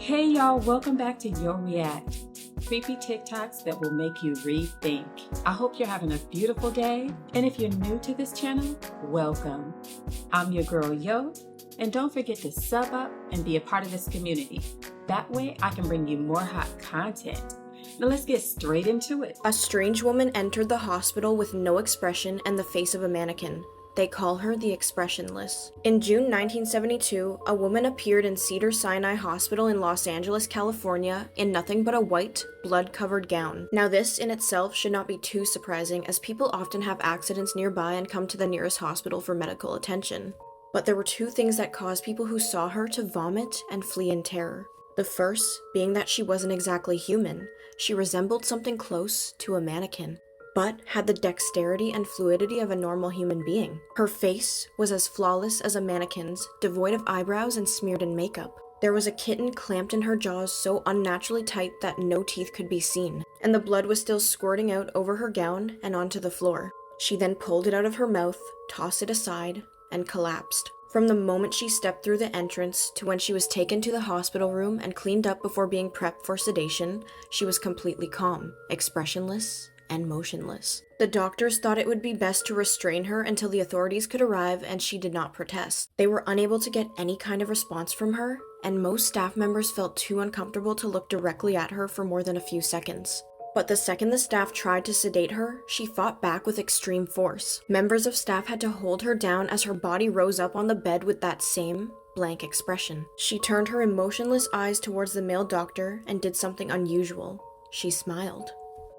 Hey y'all, welcome back to Your React. Creepy TikToks that will make you rethink. I hope you're having a beautiful day, and if you're new to this channel, welcome. I'm your girl Yo, and don't forget to sub up and be a part of this community. That way I can bring you more hot content. Now let's get straight into it. A strange woman entered the hospital with no expression and the face of a mannequin. They call her the expressionless. In June 1972, a woman appeared in Cedars-Sinai Hospital in Los Angeles, California, in nothing but a white, blood-covered gown. Now this in itself should not be too surprising, as people often have accidents nearby and come to the nearest hospital for medical attention. But there were two things that caused people who saw her to vomit and flee in terror. The first being that she wasn't exactly human. She resembled something close to a mannequin, but had the dexterity and fluidity of a normal human being. Her face was as flawless as a mannequin's, devoid of eyebrows and smeared in makeup. There was a kitten clamped in her jaws so unnaturally tight that no teeth could be seen, and the blood was still squirting out over her gown and onto the floor. She then pulled it out of her mouth, tossed it aside, and collapsed. From the moment she stepped through the entrance to when she was taken to the hospital room and cleaned up before being prepped for sedation, she was completely calm, expressionless, and motionless. The doctors thought it would be best to restrain her until the authorities could arrive, and she did not protest. They were unable to get any kind of response from her, and most staff members felt too uncomfortable to look directly at her for more than a few seconds. But the second the staff tried to sedate her, she fought back with extreme force. Members of staff had to hold her down as her body rose up on the bed with that same blank expression. She turned her emotionless eyes towards the male doctor and did something unusual. She smiled.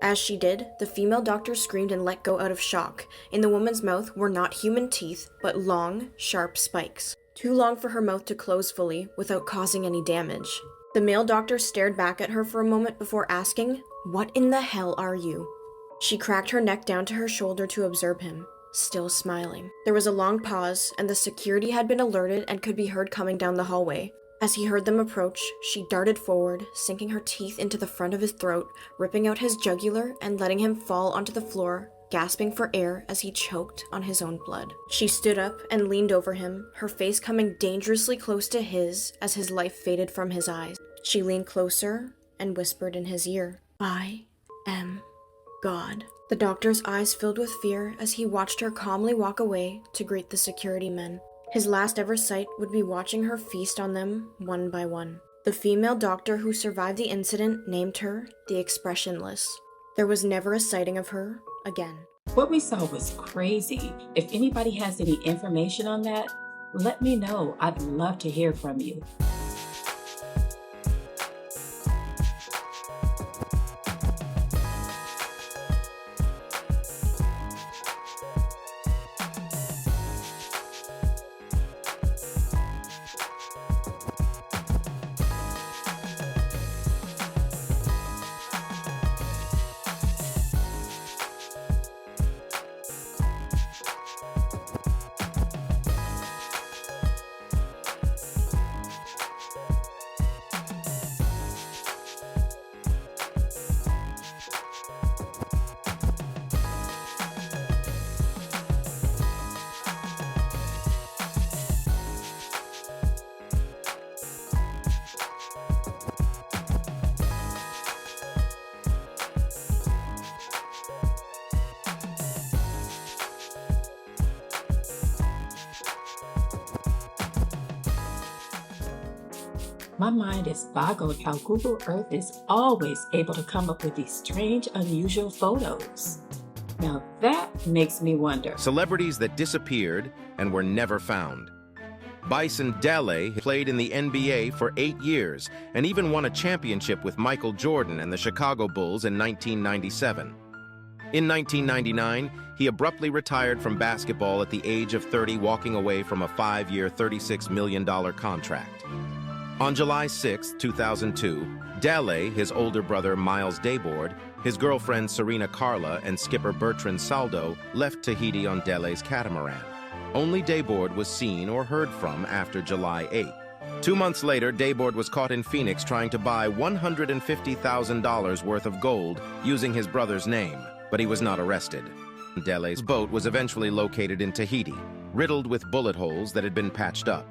As she did, the female doctor screamed and let go out of shock. In the woman's mouth were not human teeth, but long, sharp spikes. Too long for her mouth to close fully without causing any damage. The male doctor stared back at her for a moment before asking, "What in the hell are you?" She cracked her neck down to her shoulder to observe him, still smiling. There was a long pause, and the security had been alerted and could be heard coming down the hallway. As he heard them approach, she darted forward, sinking her teeth into the front of his throat, ripping out his jugular and letting him fall onto the floor, gasping for air as he choked on his own blood. She stood up and leaned over him, her face coming dangerously close to his as his life faded from his eyes. She leaned closer and whispered in his ear, "I am God." The doctor's eyes filled with fear as he watched her calmly walk away to greet the security men. His last ever sight would be watching her feast on them one by one. The female doctor who survived the incident named her the expressionless. There was never a sighting of her again. What we saw was crazy. If anybody has any information on that, let me know. I'd love to hear from you. My mind is boggled how Google Earth is always able to come up with these strange, unusual photos. Now that makes me wonder. Celebrities that disappeared and were never found. Bison Dele played in the NBA for 8 years and even won a championship with Michael Jordan and the Chicago Bulls in 1997. In 1999, he abruptly retired from basketball at the age of 30, walking away from a 5-year, $36 million contract. On July 6, 2002, Dele, his older brother Miles Dayboard, his girlfriend Serena Carla, and skipper Bertrand Saldo left Tahiti on Dele's catamaran. Only Dayboard was seen or heard from after July 8. 2 months later, Dayboard was caught in Phoenix trying to buy $150,000 worth of gold using his brother's name, but he was not arrested. Dele's boat was eventually located in Tahiti, riddled with bullet holes that had been patched up.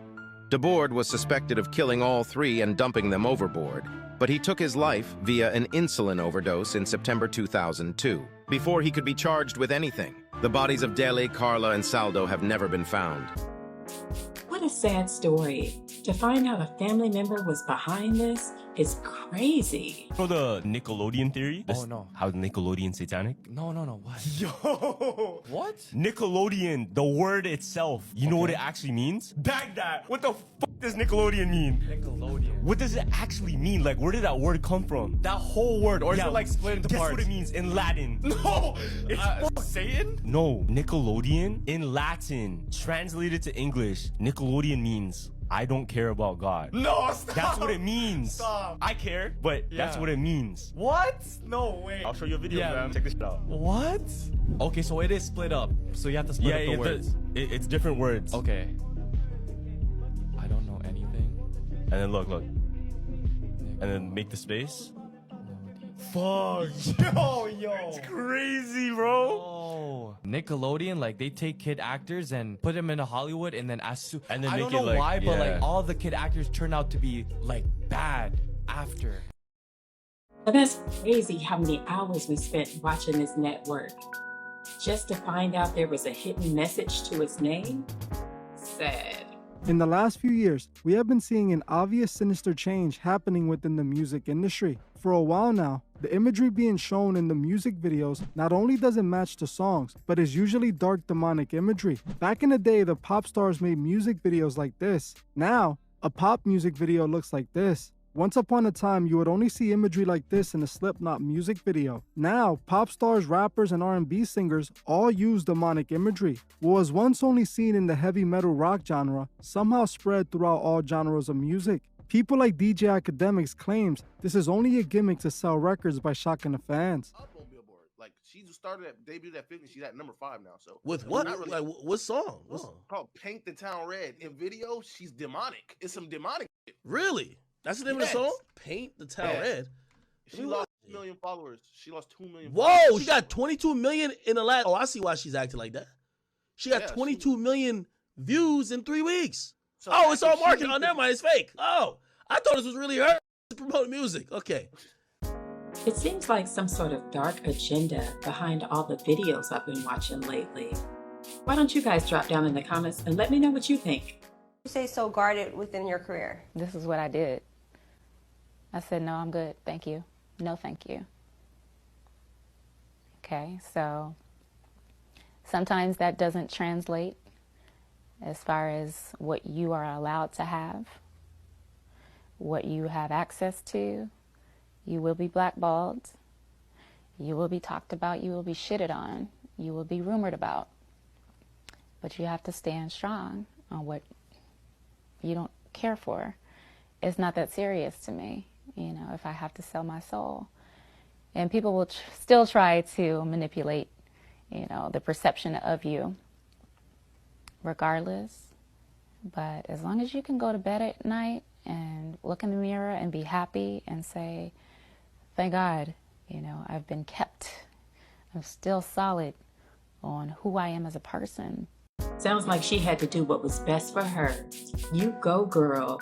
DeBoard was suspected of killing all three and dumping them overboard, but he took his life via an insulin overdose in September 2002, before he could be charged with anything. The bodies of Dele, Carla, and Saldo have never been found. What a sad story. To find out a family member was behind this is crazy. You know the Nickelodeon theory? Oh, no. How Nickelodeon satanic? No, what? Yo! What? Nickelodeon, the word itself. You know what it actually means? Baghdad! What the fuck does Nickelodeon mean? Nickelodeon. What does it actually mean? Like, where did that word come from? That whole word, or is it like split into guess parts? what it means in Latin? No! It's Satan? No, Nickelodeon in Latin. Translated to English, Nickelodeon means I don't care about God. No, stop! That's what it means. Stop. I care, but that's Yeah. what it means. What? No way. I'll show you a video, Yeah. fam. Check this shit out. What? Okay, so it is split up. So you have to split up the words. It's different words. Okay. I don't know anything. And then look. And then make the space. Fuck. Yo. It's crazy, bro. Oh, Nickelodeon, like they take kid actors and put them into Hollywood, and then And then I make don't it know like- why, but yeah. like all the kid actors turn out to be like bad after. But that's crazy how many hours we spent watching this network. Just to find out there was a hidden message to its name? Sad. In the last few years, we have been seeing an obvious sinister change happening within the music industry. For a while now, the imagery being shown in the music videos not only doesn't match the songs, but is usually dark demonic imagery. Back in the day, the pop stars made music videos like this. Now, a pop music video looks like this. Once upon a time, you would only see imagery like this in a Slipknot music video. Now, pop stars, rappers, and R&B singers all use demonic imagery. What was once only seen in the heavy metal rock genre somehow spread throughout all genres of music. People like DJ Academics claims this is only a gimmick to sell records by shocking the fans. Up on Billboard. Like she started at debuted at 50, she's at number 5 now. So With what? not really- Like what song? What's called Paint the Town Red. In video, she's demonic. It's some demonic shit. Really? That's the name Yes. of the song? Paint the Town Yeah. Red. She Let me lost watch 2 million followers. She lost 2 million Whoa, followers. she got 22 million in the last. Oh, I see why she's acting like that. She got Yeah, 22 million views in 3 weeks. So Oh, it's all actually, she marketing. Oh, needs never mind. It's fake. Oh, I thought this was really her to promote music. Okay. It seems like some sort of dark agenda behind all the videos I've been watching lately. Why don't you guys drop down in the comments and let me know what you think? You say so guarded within your career? This is what I did. I said, no, I'm good. Thank you. No, thank you. Okay, so sometimes that doesn't translate as far as what you are allowed to have, what you have access to. You will be blackballed. You will be talked about. You will be shitted on. You will be rumored about. But you have to stand strong on what you don't care for. It's not that serious to me, you know, if I have to sell my soul. And people will still try to manipulate, you know, the perception of you regardless. But as long as you can go to bed at night and look in the mirror and be happy and say, thank God, you know, I've been kept. I'm still solid on who I am as a person. Sounds like she had to do what was best for her. You go, girl.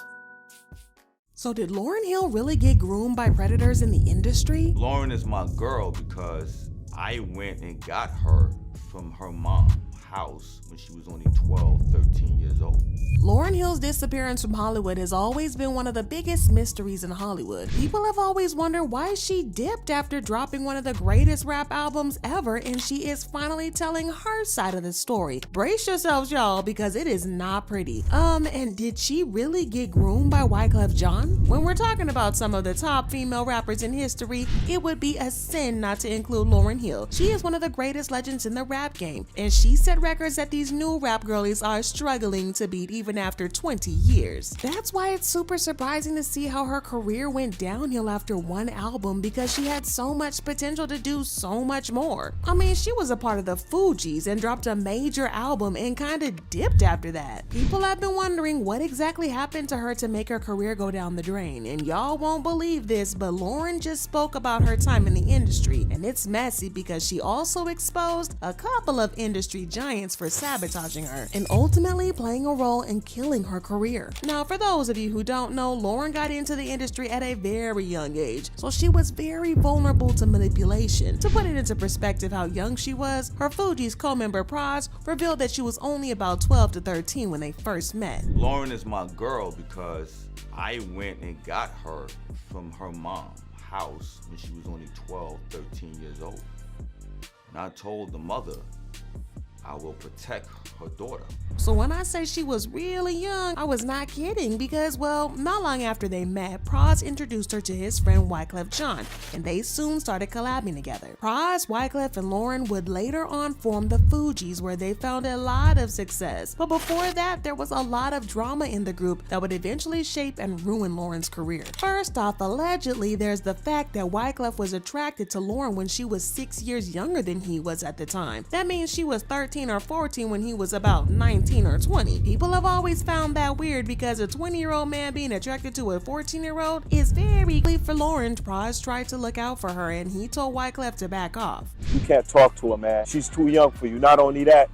So did Lauryn Hill really get groomed by predators in the industry? Lauryn is my girl because I went and got her from her mom's house when she was only 12, 13 years old. Lauryn Hill's disappearance from Hollywood has always been one of the biggest mysteries in Hollywood. People have always wondered why she dipped after dropping one of the greatest rap albums ever, and she is finally telling her side of the story. Brace yourselves, y'all, because it is not pretty. And did she really get groomed by Wyclef Jean? When we're talking about some of the top female rappers in history, it would be a sin not to include Lauryn Hill. She is one of the greatest legends in the rap game, and she set records that these new rap girlies are struggling to beat even after 20 years. That's why it's super surprising to see how her career went downhill after one album, because she had so much potential to do so much more. I mean, she was a part of the Fugees and dropped a major album and kinda dipped after that. People have been wondering what exactly happened to her to make her career go down the drain, and y'all won't believe this, but Lauryn just spoke about her time in the industry, and it's messy because she also exposed a couple of industry giants science for sabotaging her and ultimately playing a role in killing her career. Now, for those of you who don't know, Lauryn got into the industry at a very young age, so she was very vulnerable to manipulation. To put it into perspective how young she was, her Fugees co-member Praz revealed that she was only about 12 to 13 when they first met. Lauryn is my girl because I went and got her from her mom's house when she was only 12, 13 years old. And I told the mother I will protect her daughter. So when I say she was really young, I was not kidding because, well, not long after they met, Praz introduced her to his friend Wyclef Jean, and they soon started collabing together. Praz, Wyclef, and Lauryn would later on form the Fugees, where they found a lot of success. But before that, there was a lot of drama in the group that would eventually shape and ruin Lauryn's career. First off, allegedly, there's the fact that Wyclef was attracted to Lauryn when she was 6 years younger than he was at the time. That means she was 13 or 14 when he was about 19 or 20. People have always found that weird because a 20-year-old man being attracted to a 14-year-old is very clear. For Lauryn, Praz tried to look out for her and he told Wyclef to back off. You can't talk to her, man. She's too young for you. Not only that,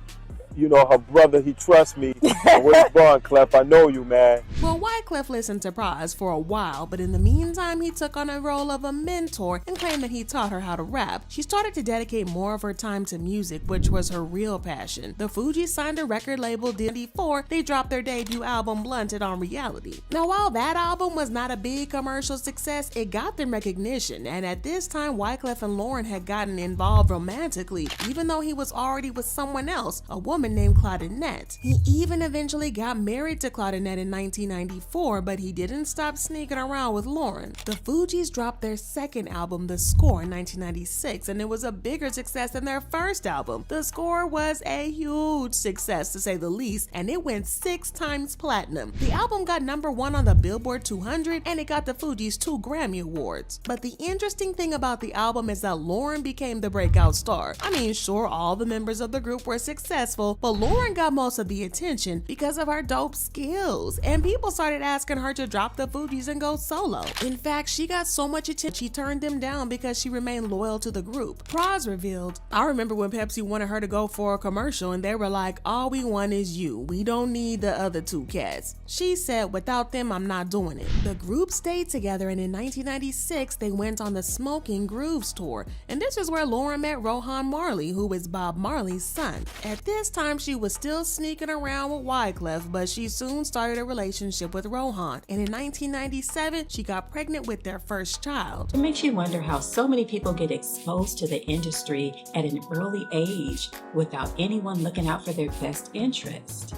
you know, her brother, he trusts me. Where's Bron, Clef? I know you, man. Well, Wyclef listened to Praz for a while, but in the meantime, he took on a role of a mentor and claimed that he taught her how to rap. She started to dedicate more of her time to music, which was her real passion. The Fugees signed a record label before they dropped their debut album, Blunted, on Reality. Now, while that album was not a big commercial success, it got them recognition, and at this time, Wyclef and Lauryn had gotten involved romantically, even though he was already with someone else, a woman named Claudinette. He even eventually got married to Claudinette in 1994, but he didn't stop sneaking around with Lauryn. The Fugees dropped their second album, The Score, in 1996, and it was a bigger success than their first album. The Score was a huge success, to say the least, and it went 6 times platinum. The album got #1 on the Billboard 200, and it got the Fugees 2 Grammy Awards. But the interesting thing about the album is that Lauryn became the breakout star. I mean, sure, all the members of the group were successful, but Lauryn got most of the attention because of her dope skills, and people started asking her to drop the Fugees and go solo. In fact, she got so much attention, she turned them down because she remained loyal to the group. Praz revealed, "I remember when Pepsi wanted her to go for a commercial and they were like, all we want is you. We don't need the other 2 cats." She said, "Without them, I'm not doing it." The group stayed together, and in 1996, they went on the Smoking Grooves tour, and this is where Lauryn met Rohan Marley, who is Bob Marley's son. At this time, she was still sneaking around with Wyclef, but she soon started a relationship with Rohan, and in 1997, she got pregnant with their first child. It makes you wonder how so many people get exposed to the industry at an early age without anyone looking out for their best interest.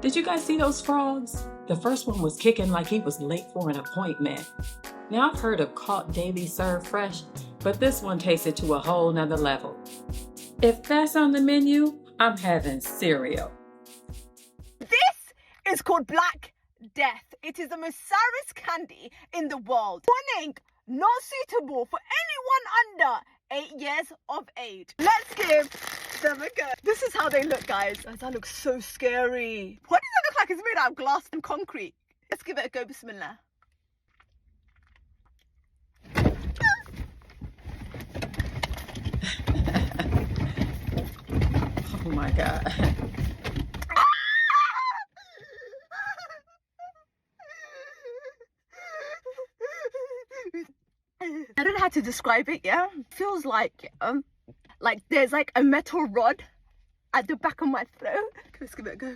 Did you guys see those frogs? The first one was kicking like he was late for an appointment. Now, I've heard of caught daily served fresh, but this one takes it to a whole nother level. If that's on the menu, I'm having cereal. This is called Black Death. It is the most sourest candy in the world. Warning, not suitable for anyone under 8 years of age. Let's give them a go. This is how they look, guys. That looks so scary. Why does it look like it's made out of glass and concrete. Let's give it a go, bismillah. Oh my God. I don't know how to describe it, yeah? It feels like there's like a metal rod at the back of my throat. Let's give it a go.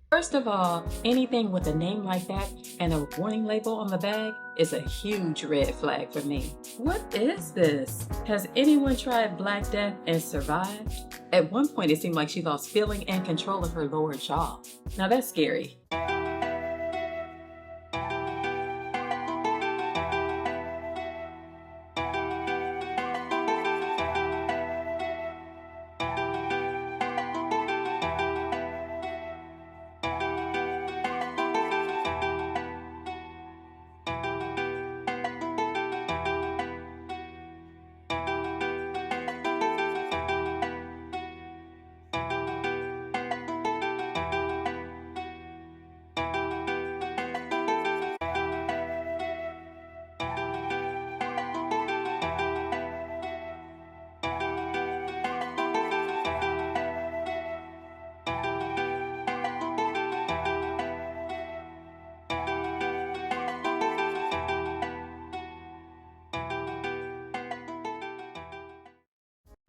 First of all, anything with a name like that and a warning label on the bag is a huge red flag for me. What is this? Has anyone tried Black Death and survived? At one point, it seemed like she lost feeling and control of her lower jaw. Now that's scary.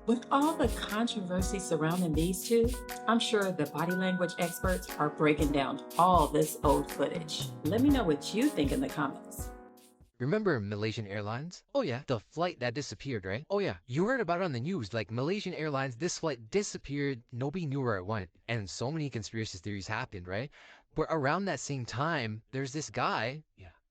With all the controversy surrounding these two, I'm sure the body language experts are breaking down all this old footage. Let me know what you think in the comments. Remember Malaysian Airlines? Oh yeah, the flight that disappeared, right? Oh yeah, you heard about it on the news, like Malaysian Airlines, this flight disappeared, nobody knew where it went, and so many conspiracy theories happened, right? But around that same time, there's this guy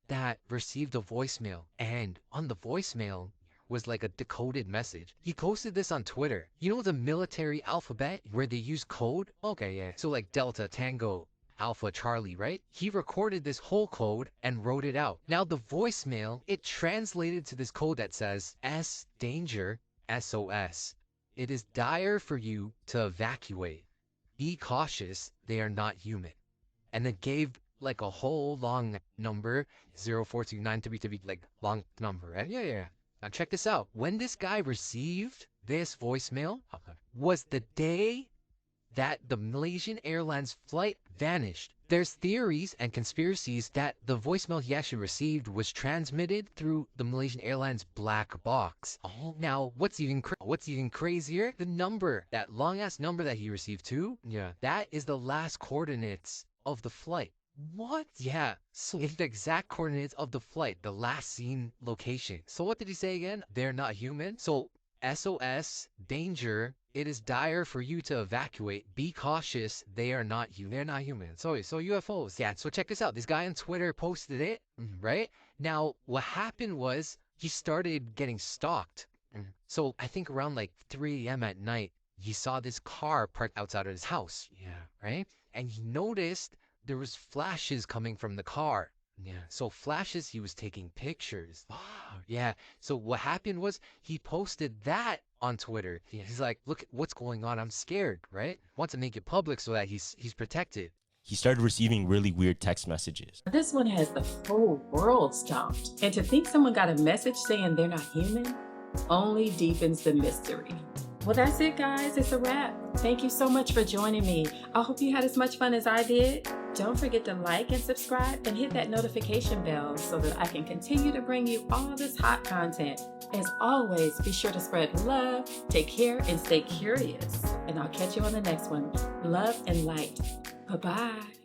that received a voicemail, and on the voicemail was like a decoded message. He posted this on Twitter. You know the military alphabet where they use code? Okay, yeah. So like Delta, Tango, Alpha, Charlie, right? He recorded this whole code and wrote it out. Now the voicemail, it translated to this code that says, S danger, SOS. It is dire for you to evacuate. Be cautious, they are not human. And it gave like a whole long number, 0429 to be like long number, right? Yeah. Now check this out. When this guy received this voicemail was the day that the Malaysian Airlines flight vanished. There's theories and conspiracies that the voicemail he actually received was transmitted through the Malaysian Airlines black box. Oh, now what's even crazier? The number, that long ass number that he received too, that is the last coordinates of the flight. What? Yeah, so it's the exact coordinates of the flight, the last seen location. So what did he say again? They're not human. So SOS, danger, it is dire for you to evacuate. Be cautious, they are not human. They're not human. So UFOs. Yeah, so check this out. This guy on Twitter posted it, right? Now, what happened was he started getting stalked. So I think around like 3 a.m. at night, he saw this car parked outside of his house. Yeah, right? And he noticed there was flashes coming from the car. Yeah, so flashes, he was taking pictures. Yeah, so what happened was he posted that on Twitter. He's like, look, what's going on? I'm scared, right? Wants to make it public so that he's protected. He started receiving really weird text messages. This one has the whole world stumped. And to think someone got a message saying they're not human only deepens the mystery. Well, that's it, guys. It's a wrap. Thank you so much for joining me. I hope you had as much fun as I did. Don't forget to like and subscribe and hit that notification bell so that I can continue to bring you all this hot content. As always, be sure to spread love, take care, and stay curious. And I'll catch you on the next one. Love and light. Bye-bye.